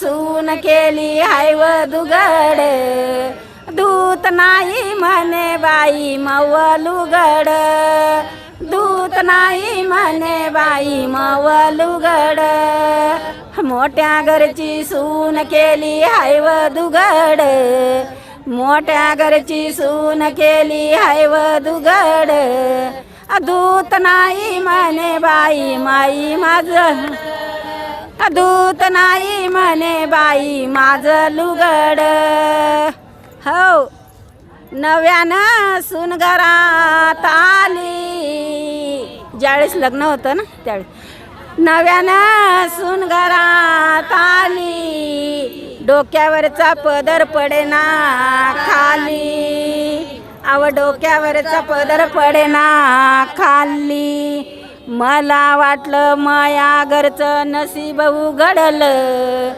सून केली हाय वधुगड दूत नाही म्हणे बाई मवलुगड दूत नाही म्हणे बाई मवलुगड मोठ्या घरची सून केली हाय वधुगड मोठ्या घरची सून केली हाय वधुगड दूत नाही म्हणे बाई माई माझं दूत नाही म्हणे बाई माझं लुगड हो नव्यानं सून घरात आली ज्यावेळेस लग्न होतं ना त्यावेळेस नव्यानं सून घरात आली डोक्यावरचा पदर पडेना खाली अव डोक्यावरचा पदर पडेना खाली मला वाटलं माया घरचं नशीब उघडलं